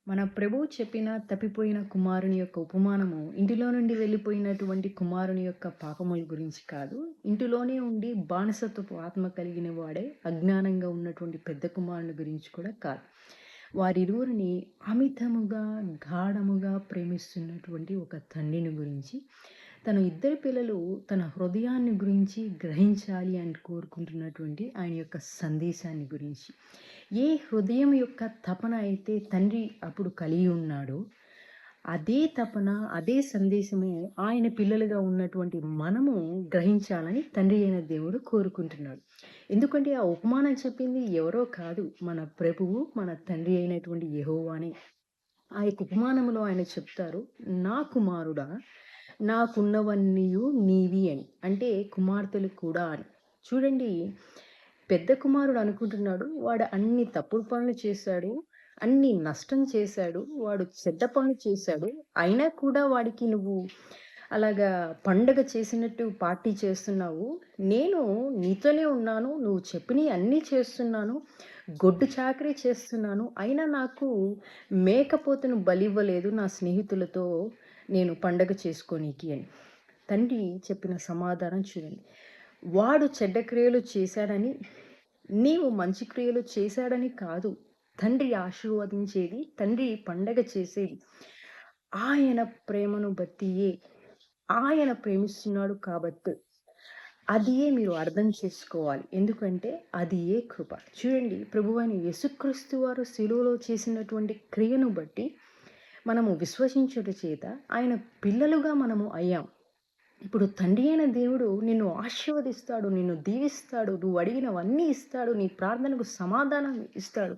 మన ప్రభువు చెప్పిన తప్పిపోయిన కుమారుని యొక్క ఉపమానము ఇంటిలో నుండి వెళ్ళిపోయినటువంటి కుమారుని యొక్క పాపముల గురించి కాదు. ఇంటిలోనే ఉండి బానిసత్వపు ఆత్మ కలిగిన వాడే అజ్ఞానంగా ఉన్నటువంటి పెద్ద కుమారుని గురించి కూడా కాదు. వారిరువురిని అమితముగా, గాఢముగా ప్రేమిస్తున్నటువంటి ఒక తండ్రిని గురించి, తన ఇద్దరు పిల్లలు తన హృదయాన్ని గురించి గ్రహించాలి అని కోరుకుంటున్నటువంటి ఆయన యొక్క సందేశాన్ని గురించి. ఏ హృదయం యొక్క తపన అయితే తండ్రి అప్పుడు కలిగి ఉన్నాడో, అదే తపన, అదే సందేశమే ఆయన పిల్లలుగా ఉన్నటువంటి మనము గ్రహించాలని తండ్రి అయిన దేవుడు కోరుకుంటున్నాడు. ఎందుకంటే ఆ ఉపమానం చెప్పింది ఎవరో కాదు, మన ప్రభువు, మన తండ్రి అయినటువంటి యెహోవానే. ఆ యొక్క ఉపమానంలో ఆయన చెప్తారు, నా కుమారుడా, నాకున్నవన్నీయు నీవి అని. అంటే కుమార్తెలు కూడా అని. చూడండి, పెద్ద కుమారుడు అనుకుంటున్నాడు వాడు అన్ని తప్పుడు పనులు చేశాడు, అన్ని నష్టం చేశాడు, వాడు చెడ్డ పనులు చేశాడు. అయినా కూడా వాడికి నువ్వు అలాగా పండగ చేసినట్టు పార్టీ చేస్తున్నావు. నేను నీతోనే ఉన్నాను, నువ్వు చెప్పినవి అన్నీ చేస్తున్నాను, గొడ్డు చాకరీ చేస్తున్నాను. అయినా నాకు మేకపోతును బలివ్వలేదు నా స్నేహితులతో నేను పండగ చేసుకోనీకి అని. తండ్రి చెప్పిన సమాధానం చూడండి. వాడు చెడ్డ క్రియలు చేశాడని, నీవు మంచి క్రియలు చేశాడని కాదు తండ్రి ఆశీర్వదించేది, తండ్రి పండగ చేసేది ఆయన ప్రేమను బట్టియే. ఆయన ప్రేమిస్తున్నాడు కాబట్టి అదియే మీరు అర్థం చేసుకోవాలి. ఎందుకంటే అది ఏ కృప. చూడండి, ప్రభువైన యేసుక్రీస్తు వారు శిలువలో చేసినటువంటి క్రియను బట్టి మనము విశ్వసించుట చేత ఆయన పిల్లలుగా మనము అయ్యాం. ఇప్పుడు తండ్రి అయిన దేవుడు నిన్ను ఆశీర్వదిస్తాడు, నిన్ను దీవిస్తాడు, నువ్వు అడిగినవన్నీ ఇస్తాడు, నీ ప్రార్థనకు సమాధానం ఇస్తాడు.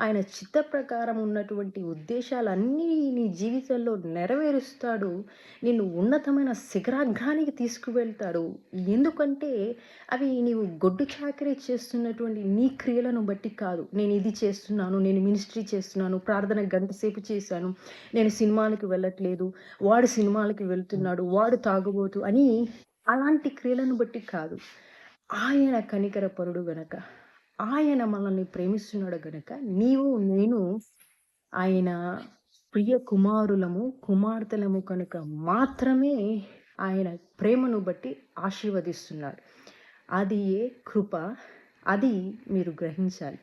ఆయన చిత్త ప్రకారం ఉన్నటువంటి ఉద్దేశాలన్నీ నీ జీవితంలో నెరవేరుస్తాడు. నిన్ను ఉన్నతమైన శిఖరాగ్రానికి తీసుకువెళ్తాడు. ఎందుకంటే అవి నీవు గొడ్డు చాకరీ చేస్తున్నటువంటి నీ క్రియలను బట్టి కాదు. నేను ఇది చేస్తున్నాను, నేను మినిస్ట్రీ చేస్తున్నాను, ప్రార్థన గంట సేపు చేశాను, నేను సినిమాలకు వెళ్ళట్లేదు, వాడు సినిమాలకి వెళ్తున్నాడు, వాడు తాగుబోతు అని అలాంటి క్రియలను బట్టి కాదు. ఆయన కనికరపరుడు గనక, ఆయన మనల్ని ప్రేమిస్తున్నాడు గనక నీవు నేను ఆయన ప్రియ కుమారులము, కుమార్తెలము కనుక మాత్రమే ఆయన ప్రేమను బట్టి ఆశీర్వదిస్తున్నాడు. అది ఏ కృప, అది మీరు గ్రహించాలి.